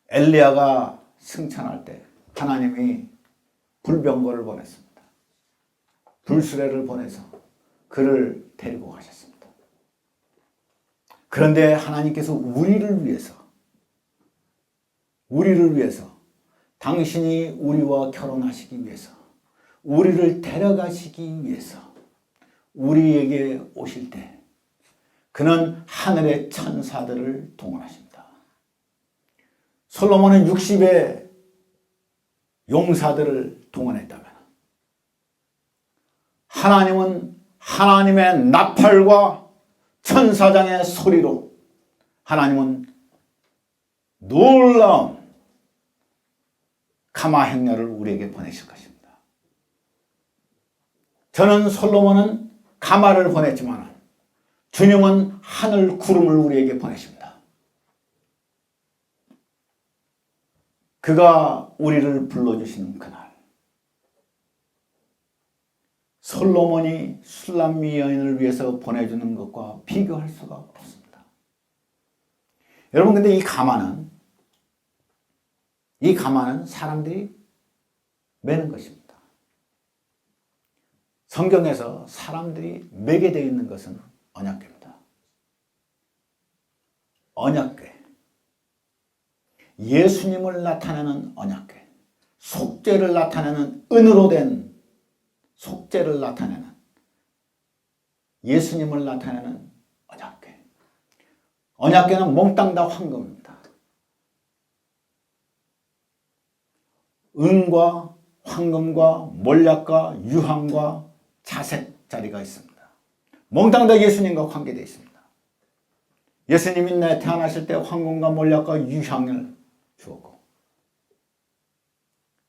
엘리야가 승천할 때 하나님이 불병거를 보냈습니다. 불수레를 보내서 그를 데리고 가셨습니다. 그런데 하나님께서 우리를 위해서 당신이 우리와 결혼하시기 위해서 우리를 데려가시기 위해서 우리에게 오실 때 그는 하늘의 천사들을 동원하십니다. 솔로몬은 60의 용사들을 동원했다면 하나님은 하나님의 나팔과 천사장의 소리로 하나님은 놀라운 가마 행렬을 우리에게 보내실 것입니다. 저는 솔로몬은 가마를 보냈지만 주님은 하늘 구름을 우리에게 보내십니다. 그가 우리를 불러주시는 그날 솔로몬이 술람미 여인을 위해서 보내주는 것과 비교할 수가 없습니다. 여러분, 근데 이 가마는 사람들이 매는 것입니다. 성경에서 사람들이 매게 되어 있는 것은 언약궤입니다. 언약궤. 예수님을 나타내는 언약궤. 속죄를 나타내는 은으로 된 속죄를 나타내는 예수님을 나타내는 언약궤. 언약궤는 몽땅 다 황금입니다. 은과 황금과 몰약과 유황과 자색 자리가 있습니다. 몽땅 다 예수님과 관계되어 있습니다. 예수님이 태어나실 때 황금과 몰약과 유향을 주었고,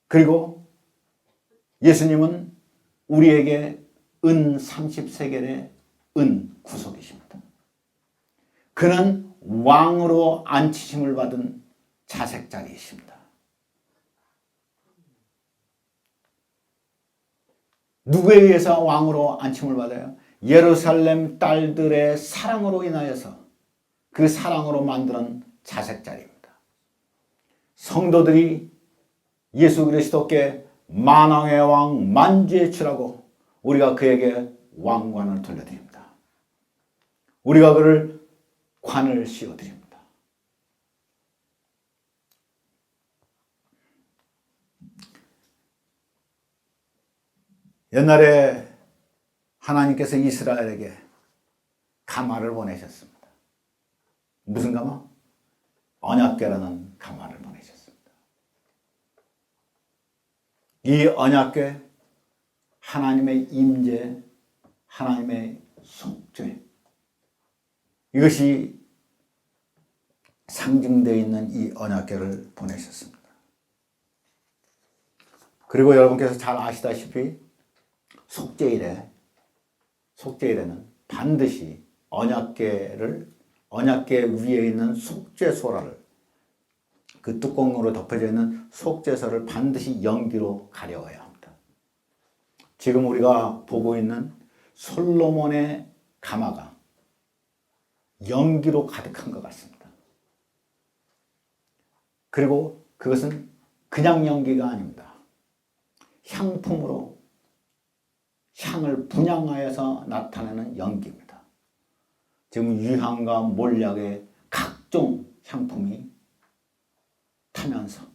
그리고 예수님은 우리에게 은 30세겔의 은 구속이십니다. 그는 왕으로 앉히심을 받은 자색자리이십니다. 누구에 의해서 왕으로 앉힘을 받아요? 예루살렘 딸들의 사랑으로 인하여서 그 사랑으로 만드는 자색자리입니다. 성도들이 예수 그리스도께 만왕의 왕 만주의 주라고 우리가 그에게 왕관을 돌려드립니다. 우리가 그를 관을 씌워드립니다. 옛날에 하나님께서 이스라엘에게 가마를 보내셨습니다. 무슨 가마? 언약궤라는 가마를 보내셨습니다. 이 언약궤, 하나님의 임재, 하나님의 속죄, 이것이 상징되어 있는 이 언약궤를 보내셨습니다. 그리고 여러분께서 잘 아시다시피 속죄일에는 반드시 언약궤 위에 있는 속죄소라를, 그 뚜껑으로 덮여져 있는 속죄소를 반드시 연기로 가려워야 합니다. 지금 우리가 보고 있는 솔로몬의 가마가 연기로 가득한 것 같습니다. 그리고 그것은 그냥 연기가 아닙니다. 향품으로 향을 분양하여서 나타내는 연기입니다. 지금 유향과 몰약의 각종 향품이 타면서,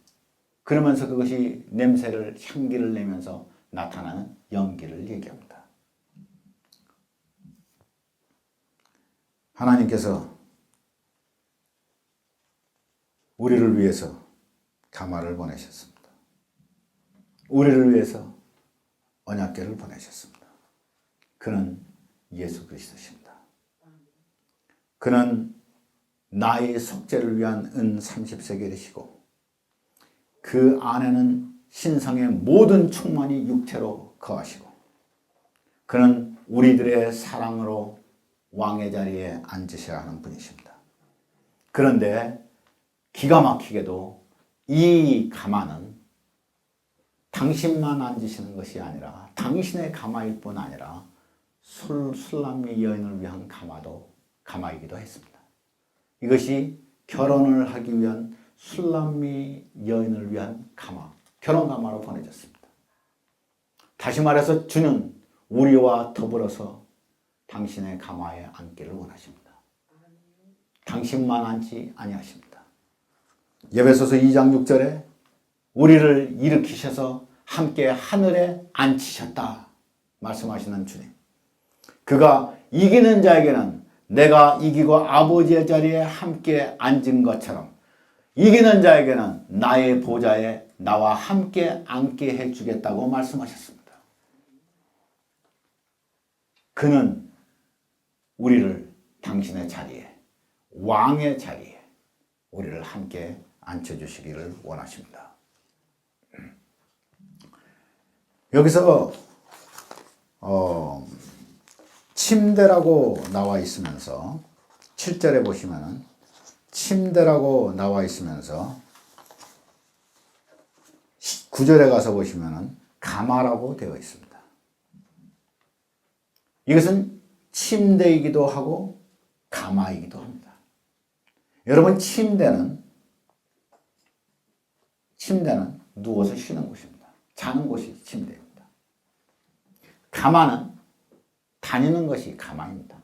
그러면서 그것이 냄새를, 향기를 내면서 나타나는 연기를 얘기합니다. 하나님께서 우리를 위해서 가마를 보내셨습니다. 우리를 위해서 언약궤를 보내셨습니다. 그는 예수 그리스도십니다. 그는 나의 속죄를 위한 은 30세겔이시고 그 안에는 신성의 모든 충만이 육체로 거하시고 그는 우리들의 사랑으로 왕의 자리에 앉으셔야 하는 분이십니다. 그런데 기가 막히게도 이 가마는 당신만 앉으시는 것이 아니라 당신의 가마일 뿐 아니라 술람미 여인을 위한 가마이기도 했습니다. 이것이 결혼을 하기 위한 술람미 여인을 위한 가마, 결혼 가마로 보내졌습니다. 다시 말해서 주는 우리와 더불어서 당신의 가마에 앉기를 원하십니다. 당신만 앉지 아니하십니다. 에베소서 2장 6절에 우리를 일으키셔서 함께 하늘에 앉히셨다 말씀하시는 주님. 그가 이기는 자에게는 내가 이기고 아버지의 자리에 함께 앉은 것처럼 이기는 자에게는 나의 보좌에 나와 함께 앉게 해주겠다고 말씀하셨습니다. 그는 우리를 당신의 자리에, 왕의 자리에 우리를 함께 앉혀주시기를 원하십니다. 여기서 침대라고 나와 있으면서 7절에 보시면은 침대라고 나와 있으면서 9절에 가서 보시면은 가마라고 되어 있습니다. 이것은 침대이기도 하고 가마이기도 합니다. 여러분, 침대는 누워서 쉬는 곳입니다. 자는 곳이 침대입니다. 가마는 다니는 것이 가마입니다.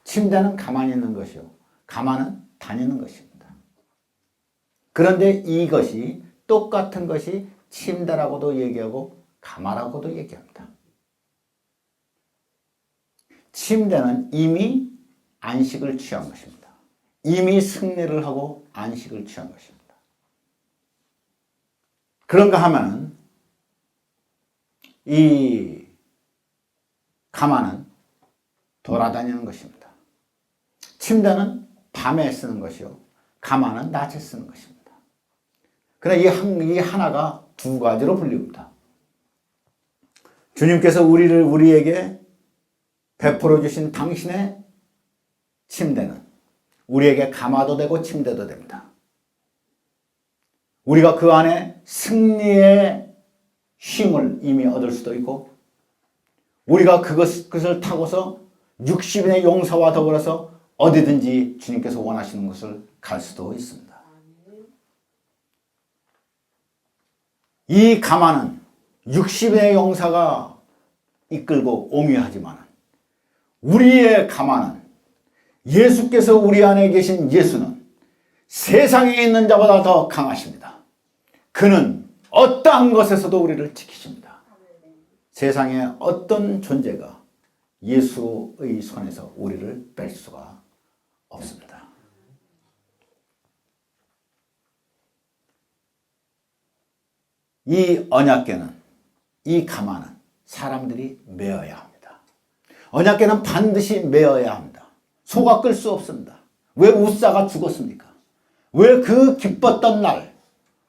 침대는 가만히 있는 것이요, 가마는 다니는 것입니다. 그런데 이것이 똑같은 것이 침대라고도 얘기하고 가마라고도 얘기합니다. 침대는 이미 안식을 취한 것입니다. 이미 승리를 하고 안식을 취한 것입니다. 그런가 하면 이 가마는 돌아다니는 것입니다. 침대는 밤에 쓰는 것이요, 가마는 낮에 쓰는 것입니다. 그러나 이 하나가 두 가지로 불립니다. 주님께서 우리에게 베풀어 주신 당신의 침대는 우리에게 가마도 되고 침대도 됩니다. 우리가 그 안에 승리의 쉼을 이미 얻을 수도 있고, 우리가 그것을 타고서 60인의 용사와 더불어서 어디든지 주님께서 원하시는 곳을 갈 수도 있습니다. 이 가마는 60인의 용사가 이끌고 옹유하지만 우리의 가마는 예수께서 우리 안에 계신 예수는 세상에 있는 자보다 더 강하십니다. 그는 어떠한 것에서도 우리를 지키십니다. 세상에 어떤 존재가 예수의 손에서 우리를 뺄 수가 없습니다. 이 언약궤는, 이 가마는 사람들이 메어야 합니다. 언약궤는 반드시 메어야 합니다. 소가 끌 수 없습니다. 왜 우사가 죽었습니까? 왜 그 기뻤던 날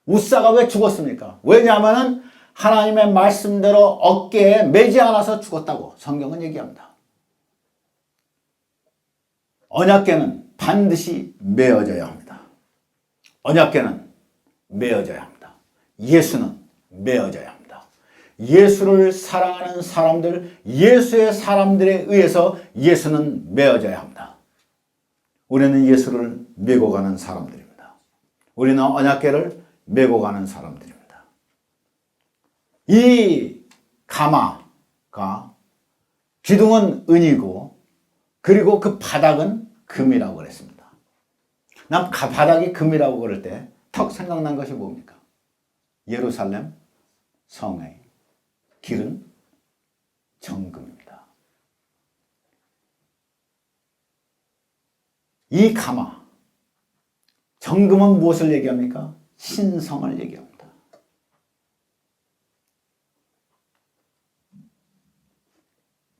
우사가 왜 죽었습니까? 왜냐하면 하나님의 말씀대로 어깨에 매지 않아서 죽었다고 성경은 얘기합니다. 언약궤는 반드시 메어져야 합니다. 언약궤는 메어져야 합니다. 예수는 메어져야 합니다. 예수를 사랑하는 사람들, 예수의 사람들에 의해서 예수는 메어져야 합니다. 우리는 예수를 메고 가는 사람들입니다. 우리는 언약궤를 메고 가는 사람들입니다. 이 가마가 기둥은 은이고, 그리고 그 바닥은 금이라고 그랬습니다. 난 바닥이 금이라고 그럴 때 턱 생각난 것이 뭡니까? 예루살렘 성의 길은 정금입니다. 이 가마, 정금은 무엇을 얘기합니까? 신성을 얘기합니다.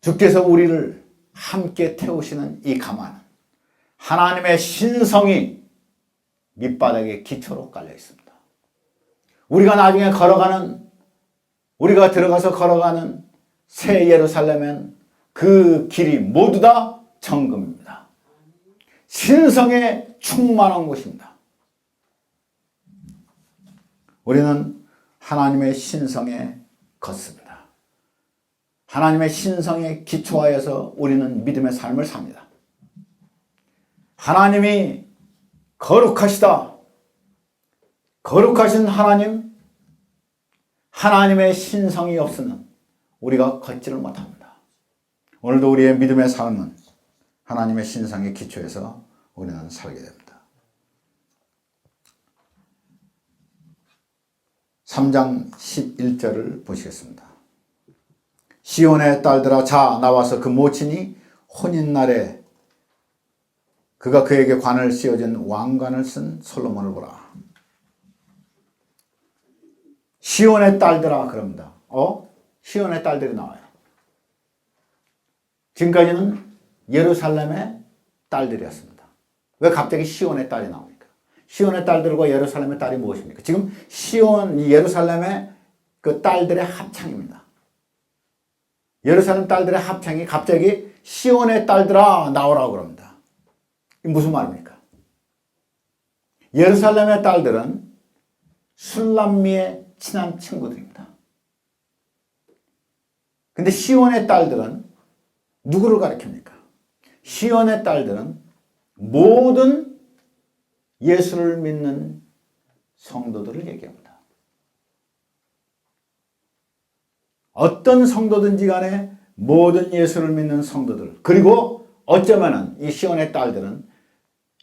주께서 우리를 함께 태우시는 이 가마는 하나님의 신성이 밑바닥에 기초로 깔려 있습니다. 우리가 나중에 우리가 들어가서 걸어가는 새 예루살렘엔 그 길이 모두 다 정금입니다. 신성에 충만한 곳입니다. 우리는 하나님의 신성에 걷습니다. 하나님의 신성에 기초하여서 우리는 믿음의 삶을 삽니다. 하나님이 거룩하시다. 거룩하신 하나님, 하나님의 신성이 없으면 우리가 걷지를 못합니다. 오늘도 우리의 믿음의 삶은 하나님의 신성에 기초해서 우리는 살게 됩니다. 3장 11절을 보시겠습니다. 시온의 딸들아, 자 나와서 그 모친이 혼인날에 그가 그에게 관을 씌워준 왕관을 쓴 솔로몬을 보라. 시온의 딸들아 그럽니다. 시온의 딸들이 나와요. 지금까지는 예루살렘의 딸들이었습니다. 왜 갑자기 시온의 딸이 나옵니까? 시온의 딸들과 예루살렘의 딸이 무엇입니까? 지금 예루살렘의 그 딸들의 합창입니다. 예루살렘 딸들의 합창이 갑자기 시온의 딸들아 나오라고 그럽니다. 이게 무슨 말입니까? 예루살렘의 딸들은 술람미의 친한 친구들입니다. 근데 시온의 딸들은 누구를 가리킵니까? 시온의 딸들은 모든 예수를 믿는 성도들을 얘기합니다. 어떤 성도든지 간에 모든 예수를 믿는 성도들, 그리고 어쩌면은 이 시온의 딸들은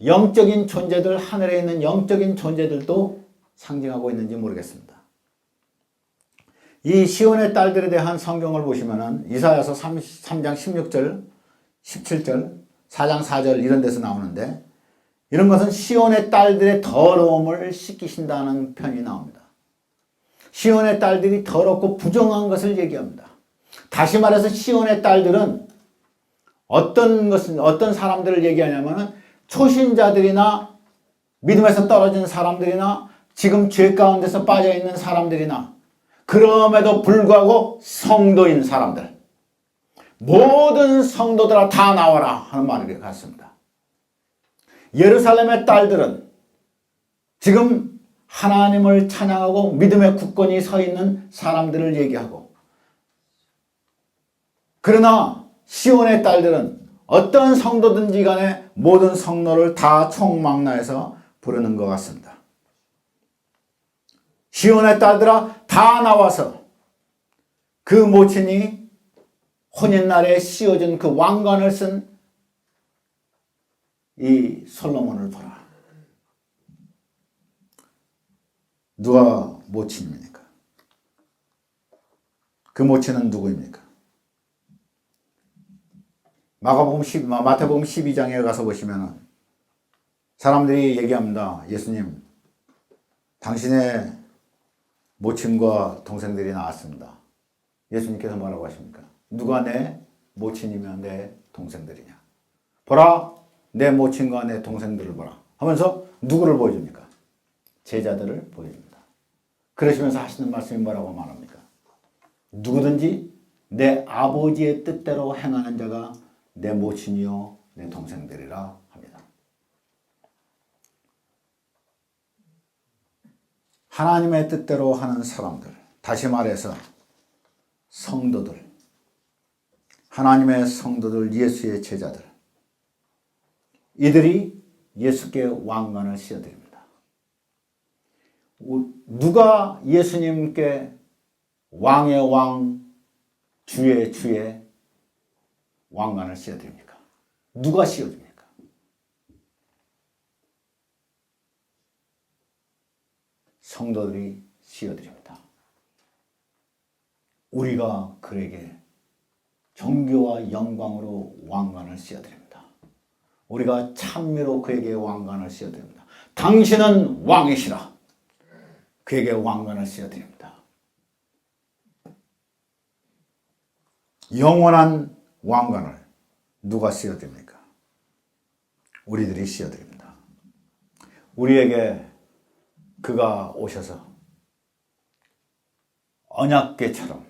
영적인 존재들, 하늘에 있는 영적인 존재들도 상징하고 있는지 모르겠습니다. 이 시온의 딸들에 대한 성경을 보시면은 이사야서 3장 16절, 17절, 4장 4절 이런 데서 나오는데 이런 것은 시온의 딸들의 더러움을 씻기신다는 편이 나옵니다. 시온의 딸들이 더럽고 부정한 것을 얘기합니다. 다시 말해서 시온의 딸들은 어떤 사람들을 얘기하냐면은 초신자들이나 믿음에서 떨어진 사람들이나 지금 죄 가운데서 빠져 있는 사람들이나 그럼에도 불구하고 성도인 사람들, 모든 성도들아 다 나와라 하는 말이 같습니다. 예루살렘의 딸들은 지금 하나님을 찬양하고 믿음의 굳건히 서 있는 사람들을 얘기하고, 그러나 시온의 딸들은 어떤 성도든지 간에 모든 성도를 다 총망라해서 부르는 것 같습니다. 시온의 딸들아 다 나와서 그 모친이 혼인날에 씌워준 그 왕관을 쓴 이 솔로몬을 보라. 누가 모친입니까? 그 모친은 누구입니까? 마태복음 12장에 가서 보시면 사람들이 얘기합니다. 예수님, 당신의 모친과 동생들이 나왔습니다. 예수님께서 뭐라고 하십니까? 누가 내 모친이며 내 동생들이냐? 보라, 내 모친과 내 동생들을 보라 하면서 누구를 보여줍니까? 제자들을 보여줍니다. 그러시면서 하시는 말씀이 뭐라고 말합니까? 누구든지 내 아버지의 뜻대로 행하는 자가 내 모친이요 내 동생들이라 합니다. 하나님의 뜻대로 하는 사람들, 다시 말해서 성도들, 하나님의 성도들, 예수의 제자들, 이들이 예수께 왕관을 씌워드립니다. 누가 예수님께 왕의 왕, 주의 주의 왕관을 씌워드립니까? 누가 씌워줍니까? 성도들이 씌워드립니다. 우리가 그에게 존귀와 영광으로 왕관을 씌워드립니다. 우리가 찬미로 그에게 왕관을 씌워드립니다. 당신은 왕이시라. 그에게 왕관을 씌워드립니다. 영원한 왕관을 누가 씌워드립니까? 우리들이 씌워드립니다. 우리에게 그가 오셔서 언약궤처럼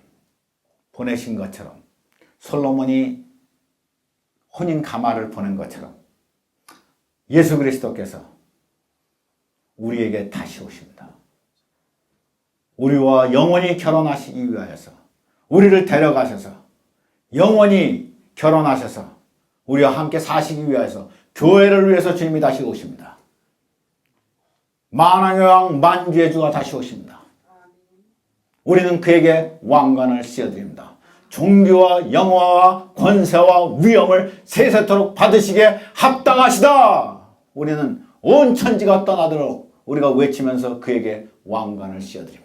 보내신 것처럼, 솔로몬이 혼인 가마를 보낸 것처럼 예수 그리스도께서 우리에게 다시 오십니다. 우리와 영원히 결혼하시기 위하여서 우리를 데려가셔서 영원히 결혼하셔서 우리와 함께 사시기 위해서 교회를 위해서 주님이 다시 오십니다. 만왕의 왕 만주의 주가 다시 오십니다. 우리는 그에게 왕관을 씌워드립니다. 존귀와 영화와 권세와 위엄을 세세토록 받으시기에 합당하시다. 우리는 온 천지가 떠나도록 우리가 외치면서 그에게 왕관을 씌워드립니다.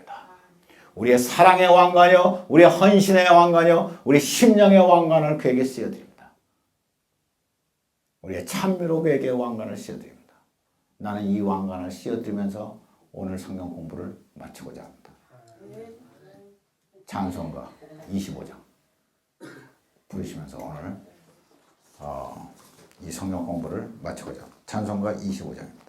우리의 사랑의 왕관이요, 우리의 헌신의 왕관이요, 우리 심령의 왕관을 그에게 씌워드립니다. 우리의 찬미로 그에게 왕관을 씌워드립니다. 나는 이 왕관을 씌워드리면서 오늘 성경 공부를 마치고자 합니다. 찬송가 25장 부르시면서 오늘 이 성경 공부를 마치고자 합니다. 찬송가 25장입니다.